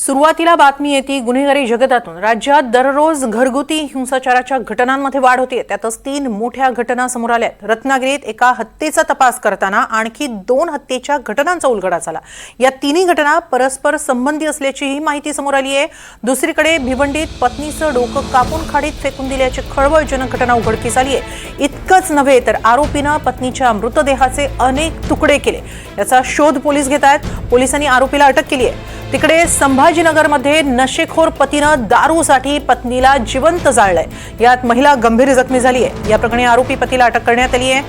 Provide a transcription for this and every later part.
सुरुवातीला बातमी येते गुन्हेगारी जगतातून राज्यात दररोज घरगुती हिंसाचाराच्या घटनांमध्ये वाढ होते। त्यातच 3 मोठ्या घटना समोर आल्यात। रत्नागिरीत एका हत्येचा तपास करताना आणखी 2 हत्येच्या घटनांचा उलगडा झाला। या तिन्ही घटना परस्पर संबंधी असल्याचीही माहिती समोर आली आहे। दुसरीकडे भिवंडीत पत्नीचं डोकं कापून खाडीत फेकून दिल्याची खळबळजनक घटना उघडकीस आली आहे। इतकंच नव्हे तर आरोपीनं पत्नीच्या मृतदेहाचे अनेक तुकडे केले। याचा शोध पोलीस घेत आहेत। पोलिसांनी आरोपीला अटक केली आहे। तिकडे संभाजीनगरमध्ये नशेखोर पतीनं दारूसाठी पत्नीला जिवंत जाळलंय। यात महिला गंभीर जखमी झाली आहे। या प्रकरणी आरोपी पतीला अटक करण्यात आली आहे।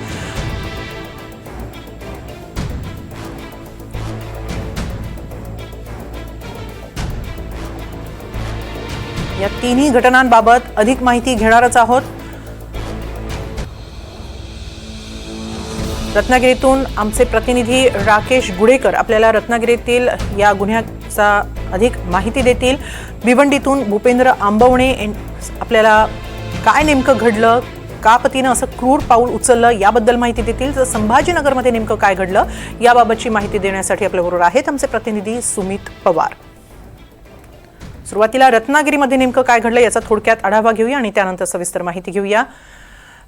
या तिन्ही घटनांबाबत अधिक माहिती घेणारच आहोत। रत्नागिरीतून आमचे प्रतिनिधी राकेश गुडेकर आपल्याला रत्नागिरीतील या गुन्ह्याचा अधिक माहिती देतील। भिवंडीतून भूपेंद्र आंबवणे आपल्याला काय नेमकं घडलं, का पतीनं असं क्रूर पाऊल उचललं याबद्दल माहिती देतील। तर संभाजीनगरमध्ये नेमकं काय घडलं याबाबतची माहिती देण्यासाठी आपल्याबरोबर आहेत आमचे प्रतिनिधी सुमित पवार। सुरुवातीला रत्नागिरीमध्ये नेमकं काय घडलं याचा थोडक्यात आढावा घेऊया आणि त्यानंतर सविस्तर माहिती घेऊया।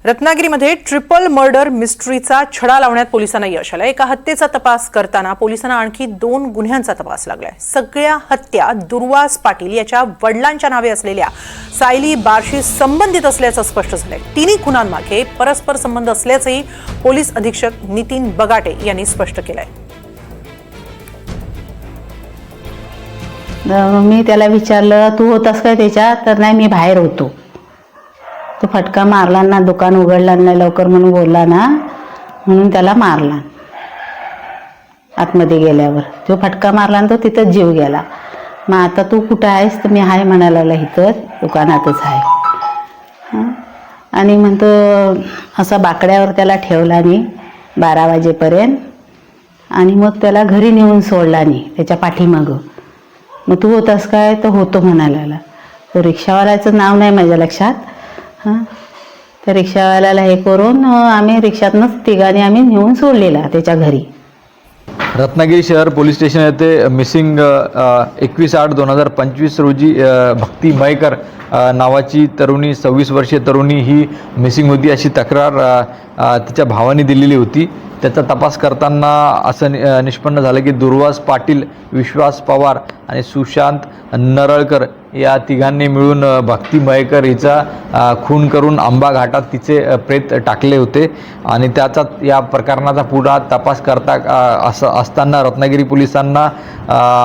रत्नागिरीमध्ये ट्रिपल मर्डर मिस्ट्रीचा छडा लावण्यात पोलिसांना यश आलं। एका हत्येचा तपास करताना पोलिसांना आणखी 2 गुन्ह्यांचा तपास लागलाय। सगळ्या हत्या दुर्वास पाटील याच्या वडिलांच्या नावे असलेल्या सायली बारशी संबंधित असल्याचं स्पष्ट झालंय। तिन्ही खुनांमागे परस्पर संबंध असल्याचंही पोलीस अधीक्षक नितीन बगाटे यांनी स्पष्ट केलंय। मी त्याला विचारलं, तू होतास काय त्याच्यात? तर नाही, मी बाहेर होतो। तो फटका मारला ना, दुकान उघडला नाही लवकर म्हणून बोलला ना, म्हणून त्याला मारला। आतमध्ये गेल्यावर तो फटका मारला आणि तो तिथंच जीव गेला। मग आता तू कुठं आहेस? तर मी आहे म्हणायला, इथंच दुकानातच आहे। आणि म्हणतो असा बाकड्यावर त्याला ठेवला नाही 12 वाजेपर्यंत आणि मग त्याला घरी नेऊन सोडला नाही त्याच्या पाठीमागं। मग तू होतास काय? तर होतो म्हणायला। तो रिक्षावाल्याचं नाव नाही माझ्या लक्षात। त्या रिक्षावाल्याला हे करून आम्ही रिक्षातनंच तिघांनी आम्ही नेऊन सोडलेला त्याच्या घरी। रत्नागिरी शहर पोलीस स्टेशन येथे मिसिंग 21/8/2025 रोजी भक्ती मयेकर नावाची तरुणी 26 वर्षीय तरुणी ही मिसिंग होती अशी तक्रार तिच्या भावाने दिलेली होती। त्याचा तपास करताना असं निष्पन्न झालं की दुर्वास पाटील, विश्वास पवार आणि सुशांत नरळकर या तिघांनी मिळून भक्ती मयेकर हिचा खून करून आंबा घाटात तिचे प्रेत टाकले होते। आणि त्याचा या प्रकरणाचा पुढा तपास करता असताना रत्नागिरी पोलिसांना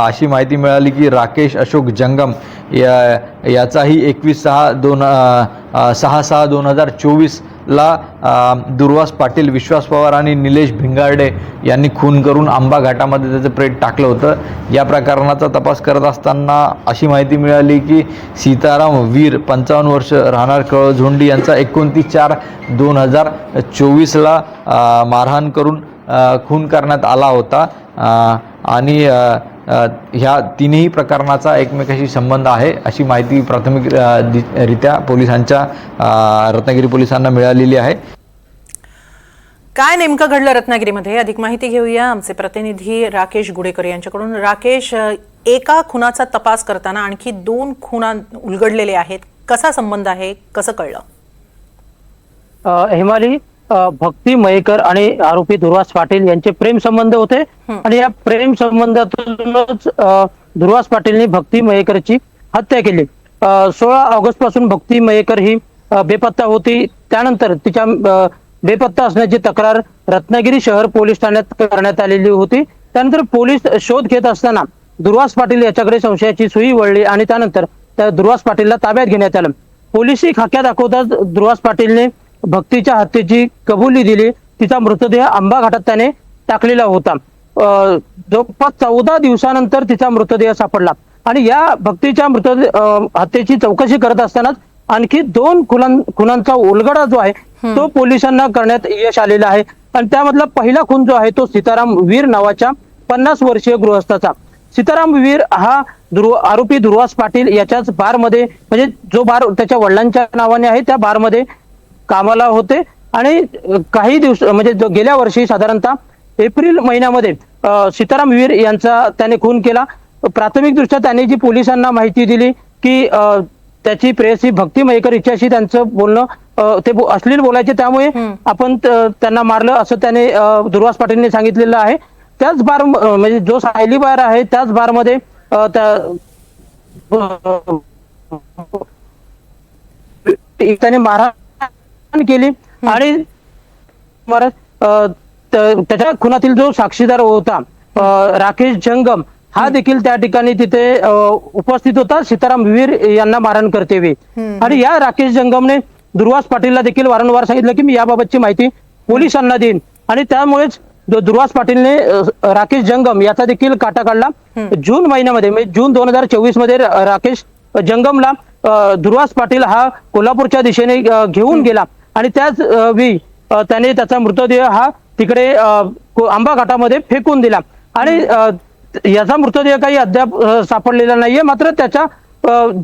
अशी माहिती मिळाली की राकेश अशोक जंगम याचाही 21/6/2024 ला दुर्वास पाटील, विश्वास पवार आणि निलेश भिंगारडे यांनी खून करून आंबा घाटामध्ये त्याचं प्रेत टाकलं होतं। या प्रकरणाचा तपास करत असताना अशी माहिती मिळाली की सीताराम वीर 55 वर्ष राहणार कळझोंडी यांचा 29/4/2024 ला मारहाण करून खून करण्यात आला होता। आणि ह्या तिन्ही प्रकरणाचा एकमेकाशी संबंध आहे अशी माहिती प्राथमिकरित्या पोलिसांच्या रत्नागिरी पोलिसांना मिळालेली आहे। काय नेमकं घडलं रत्नागिरीमध्ये अधिक माहिती घेऊया आमचे प्रतिनिधी राकेश गुडेकर यांच्याकडून। राकेश, एका खुनाचा तपास करताना आणखी 2 खून उलगडलेले आहेत, कसा संबंध आहे, कसं कळलं? हिमाली, भक्ती मयेकर आणि आरोपी दुर्वास पाटील यांचे प्रेम संबंध होते आणि या प्रेम संबंधातूनच दुर्वास पाटीलने भक्ती मयेकरची हत्या केली। 16 ऑगस्ट पासून भक्ती मयेकर ही बेपत्ता होती। त्यानंतर तिच्या बेपत्ता असण्याची तक्रार रत्नागिरी शहर पोलीस ठाण्यात करण्यात आलेली होती। त्यानंतर पोलीस शोध घेत असताना दुर्वास पाटील याच्याकडे संशयाची सुई वळली आणि त्यानंतर त्या दुर्वास पाटीलला ताब्यात घेण्यात आलं। पोलिसी खाक्या दाखवताच दुर्वास पाटीलने भक्तीच्या हत्येची कबुली दिली। तिचा मृतदेह आंबा घाटात त्याने टाकलेला होता। जवळपास 14 दिवसानंतर तिचा मृतदेह सापडला आणि या भक्तीच्या हत्येची चौकशी करत असतानाच आणखी 2 खुनांचा उलगडा जो आहे तो पोलिसांना करण्यात यश आलेला आहे। आणि त्यामधला पहिला खून जो आहे तो सीताराम वीर नावाच्या 50 वर्षीय गृहस्थाचा। सीताराम वीर हा आरोपी दुर्वास पाटील याच्याच बारमध्ये, म्हणजे जो बार त्याच्या वडिलांच्या नावाने आहे त्या बारमध्ये कामाला होते आणि काही दिवस म्हणजे गेल्या वर्षी साधारणतः एप्रिल महिन्यामध्ये सीताराम वीर यांचा त्याने खून केला। प्राथमिक दृष्ट्या त्यांनी जी पोलिसांना माहिती दिली की त्याची प्रेयसी भक्ती मयेकर हिच्याशी त्यांचं बोलणं ते अश्लील बोलायचे, त्यामुळे आपण त्यांना मारलं असं त्याने दुर्वास पाटीलने सांगितलेलं आहे. त्याच बार म्हणजे जो सायली बार आहे त्याच बारमध्ये त्याने मारहाण केली आणि त्याच्या खुनातील जो साक्षीदार होता राकेश जंगम हा देखील त्या ठिकाणी तिथे उपस्थित होता सीताराम वीर यांना मारहाण करते वेळी. आणि या राकेश जंगमने दुर्वास पाटीलला देखील वारंवार सांगितलं की मी याबाबतची माहिती पोलिसांना देईन, आणि त्यामुळेच दुर्वास पाटीलने राकेश जंगम याचा देखील काटा काढला. जून महिन्यामध्ये म्हणजे जून 2024 मध्ये राकेश जंगमला दुर्वास पाटील हा कोल्हापूरच्या दिशेने घेऊन गेला आणि त्याच वेळी त्याने त्याचा मृतदेह हा तिकडे आंबा घाटामध्ये फेकून दिला. आणि याचा मृतदेह काही अद्याप सापडलेला नाहीये. मात्र त्याच्या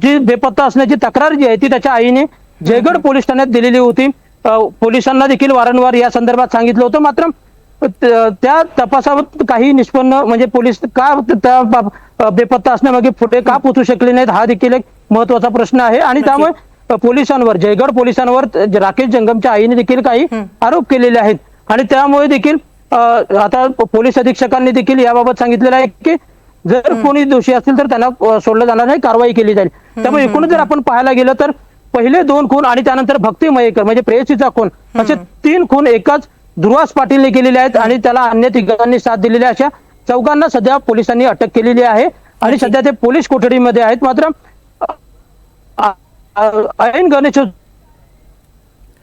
जी बेपत्ता असण्याची तक्रार जी आहे ती त्याच्या आईने जयगड पोलीस ठाण्यात दिलेली होती. पोलिसांना देखील वारंवार या संदर्भात सांगितलं होतं. मात्र त्या तपासावर काही निष्पन्न म्हणजे पोलीस का त्या बेपत्ता असण्यामागे पुढे का पोहोचू शकले नाहीत हा देखील एक महत्वाचा प्रश्न आहे. आणि त्यामुळे पोलिसांवर जयगड पोलिसांवर राकेश जंगमच्या आईने देखील काही आरोप केलेले आहेत. आणि त्यामुळे देखील आता पोलीस अधीक्षकांनी देखील याबाबत सांगितलेलं आहे की जर कोणी दोषी असतील तर त्यांना सोडलं जाणार नाही, कारवाई केली जाईल. त्यामुळे एकूणच जर आपण पाहायला गेलं तर पहिले 2 खून आणि त्यानंतर भक्ती मयेकर म्हणजे प्रेयसीचा खून असे 3 खून एकाच दुर्वास पाटीलने केलेले आहेत आणि त्याला अन्य तिघांनी साथ दिलेल्या अशा 4घांना सध्या पोलिसांनी अटक केलेली आहे आणि सध्या ते पोलीस कोठडीमध्ये आहेत. मात्र ऐन गणेश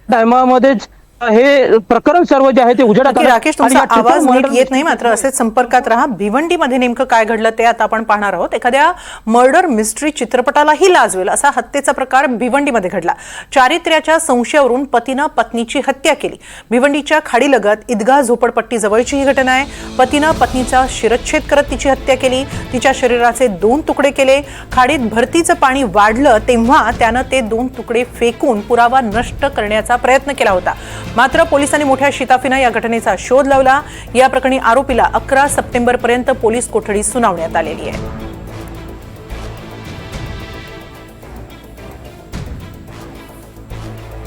टायमामध्येच हे प्रकरण सर्व जे आहे ते उजेडात आलं. राकेश, तुमचा आवाज नीट येत नाही, मात्र असेच संपर्कात राहा. भिवंडीमध्ये नेमकं काय घडलं ते आता आपण पाहणार आहोत. एखाद्या मर्डर मिस्ट्री चित्रपटालाही लाजवेल असा हत्येचा प्रकार भिवंडीमध्ये घडला. चारित्र्याच्या संशयावरून पतीनं पत्नीची हत्या केली. भिवंडीच्या खाडीलगत ईदगाह झोपडपट्टी जवळची ही घटना आहे. पतीनं पत्नीचा शिरच्छेद करत तिची हत्या केली. तिच्या शरीराचे 2 तुकडे केले. खाडीत भरतीचं पाणी वाढलं तेव्हा त्यानं ते 2 तुकडे फेकून पुरावा नष्ट करण्याचा प्रयत्न केला होता. मात्र पोलिसांनी मोठ्या शिताफीनं या घटनेचा शोध लावला. या प्रकरणी आरोपीला 11 सप्टेंबरपर्यंत पोलीस कोठडी सुनावण्यात आलेली आहे.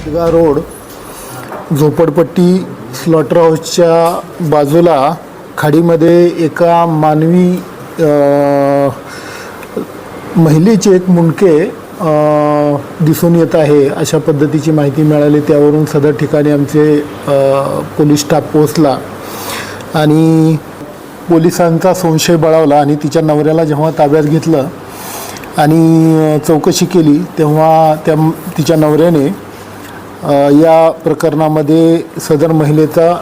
ईदगाह रोड झोपडपट्टी स्लॉटर हाऊसच्या बाजूला खाडीमध्ये एका मानवी महिलेचे एक मुंडके दिसून येत आहे अशा पद्धतीची माहिती मिळाली. त्यावरून सदर ठिकाणी आमचे पोलीस स्टाफ पोहोचला आणि पोलिसांचा संशय बळावला आणि तिच्या नवऱ्याला जेव्हा ताब्यात घेतलं आणि चौकशी केली तेव्हा तिच्या नवऱ्याने या प्रकरणामध्ये सदर महिलेचा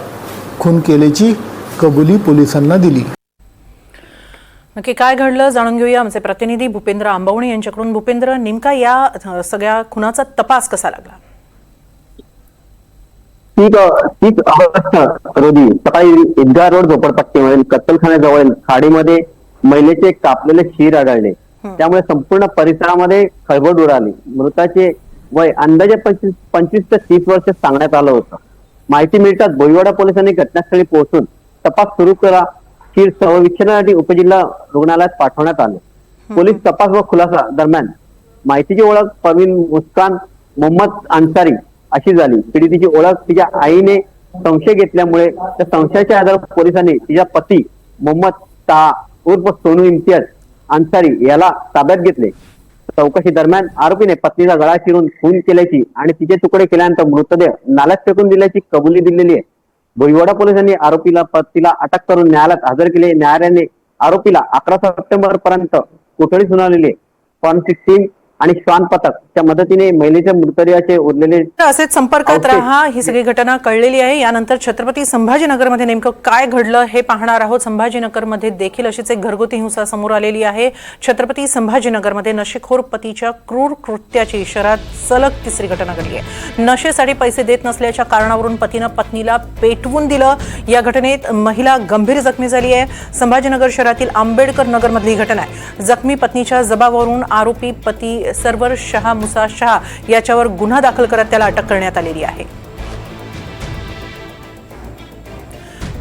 खून केल्याची कबुली पोलिसांना दिली. नक्की काय घडलं जाणून घेऊया आमचे प्रतिनिधी भूपेंद्र आंबवणे यांच्याकडून. भूपेंद्र, नेमका या सगळ्या खुनाचा तपास कसा लागला? तीच अवस्था रोजी सकाळी ईदगाह रोड झोपडपट्टीमधील कत्तलखान्याजवळील खाडीमध्ये महिलेचे कापलेले शीर आढळले. त्यामुळे संपूर्ण परिसरामध्ये खळबळ उडाली. मृताचे वय अंदाजे 25 ते 30 वर्ष सांगण्यात आलं होतं. माहिती मिळताच भोईवाडा पोलिसांनी घटनास्थळी पोहोचून तपास सुरू केला. शीर शवविच्छेदनासाठी उपजिल्हा रुग्णालयात पाठवण्यात आले. पोलीस तपास व खुलासा दरम्यान माहितीची ओळख परवीन मुस्कान मोहम्मद अन्सारी अशी झाली. पीडितेची ओळख तिच्या आईने संशय घेतल्यामुळे त्या संशयाच्या आधारावर पोलिसांनी तिच्या पती मोहम्मद ताहा उर्फ सोनू इम्तियाज अन्सारी याला ताब्यात घेतले. चौकशी दरम्यान आरोपीने पत्नीचा गळा चिरून खून केल्याची आणि तिचे तुकडे केल्यानंतर मृतदेह नाल्यात फेकून दिल्याची कबुली दिलेली आहे. भोईवाडा पोलिसांनी आरोपीला पतीला अटक करून न्यायालयात हजर केले. न्यायालयाने आरोपीला 11 सप्टेंबर पर्यंत कोठडी सुनावलेली आहे. फॉरेन्सिक टीम आणि श्वान पथकच्या मदतीने महिलेच्या मृतदेहाचे उरलेले असेच संपर्कात राहा. ही सगळी घटना कळलेली आहे. यानंतर छत्रपती संभाजीनगरमध्ये नेमकं काय घडलं हे पाहणार आहोत. संभाजीनगरमध्ये देखील अशीच एक घरगुती हिंसा समोर आलेली आहे. छत्रपती संभाजीनगरमध्ये नशेखोर पतीच्या क्रूर कृत्याची शहरात सलग 3री घटना घडली आहे. नशेसाठी पैसे देत नसल्याच्या कारणावरून पतीनं पत्नीला पेटवून दिलं. या घटनेत महिला गंभीर जखमी झाली आहे. संभाजीनगर शहरातील आंबेडकर नगरमधली घटना आहे. जखमी पत्नीच्या जबाबावरून आरोपी पती सर्वर शहा मुसा शहा याच्यावर गुन्हा दाखल करत त्याला अटक करण्यात आलेली आहे.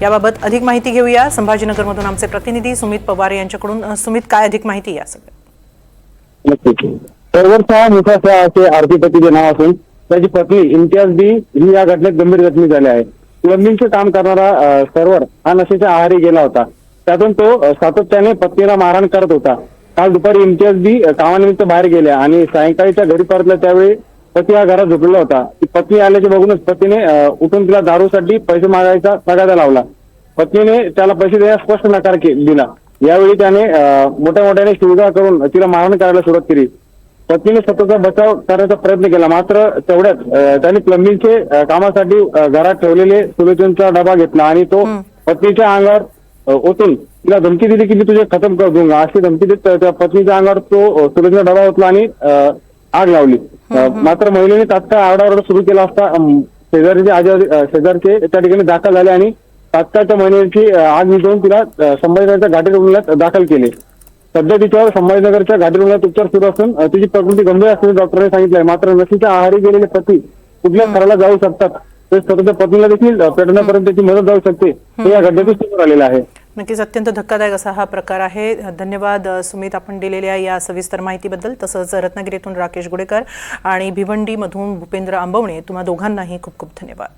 याबाबत अधिक माहिती घेऊया संभाजीनगरमधून आमचे प्रतिनिधी सुमित पवार यांच्याकडून. सुमित, काय अधिक माहिती या सगळ्यात? नक्कीच. सर्वर शाह मुसा शाह असे आरोपीपतीचे नाव असून त्याची पत्नी इम्तियाज बी ही या घटनेत गंभीर जखमी झाली आहे. प्लंबिंगचे काम करणारा सर्वर हा नशेच्या आहारी गेला होता. त्यातून तो सातत्याने पत्नीला मारहाण करत होता. काल दुपारी इम्तियाज बी कामानिमित्त बाहेर गेल्या आणि सायंकाळीच्या घरी परतल्या त्यावेळी पती हा घरात झोपलेला होता. ती पत्नी आल्याचे बघूनच पतीने उठून तिला दारूसाठी पैसे मागायचा तगादा लावला. पत्नीने त्याला पैसे देण्यास स्पष्ट नकार दिला. यावेळी त्याने मोठ्या मोठ्याने शिवगाळ करून तिला मारहाण करायला सुरुवात केली. पत्नीने स्वतःचा बचाव करण्याचा प्रयत्न केला, मात्र तेवढ्यात त्यांनी प्लंबिंगचे कामासाठी घरात ठेवलेले सुलोचनचा डबा घेतला आणि तो पत्नीच्या अंगावर ओतून तिला धमकी दिली की मी तुझे खतम कर दूंगा अशी धमकी देत त्या पत्नीच्या अंगावर तो सुलोचनचा डबा ओतला आणि आग लावली. मात्र महिलेने तात्काळ आरडाओरडा सुरू केला असता शेजारचे त्या ठिकाणी दाखल झाले आणि तात्काळच्या महिलेची आग विझवून तिला संभाजीनगरच्या घाटी रुग्णालयात दाखल केले. सध्या तिच्यावर संभाजीनगरच्या घाटी रुग्णालयात उपचार सुरू असून तिची प्रकृती गंभीर असल्याचे डॉक्टरांनी सांगितले. मात्र नशेच्या आहारी गेलेले पती कुठल्या स्तराला जाऊ शकतात, ते स्वतःच्या पत्नीला देखील पेटवण्यापर्यंत त्याची मदत जाऊ शकते, हे या घटनेतून समोर आलेलं आहे. नक्कीच अत्यंत धक्कादायक असा हा प्रकार आहे. धन्यवाद सुमित, आपण दिलेल्या या सविस्तर माहितीबद्दल. तसंच रत्नागिरीतून राकेश गुडेकर आणि भिवंडीमधून भूपेंद्र आंबवणे, तुम्हा दोघांनाही खूप खूप धन्यवाद.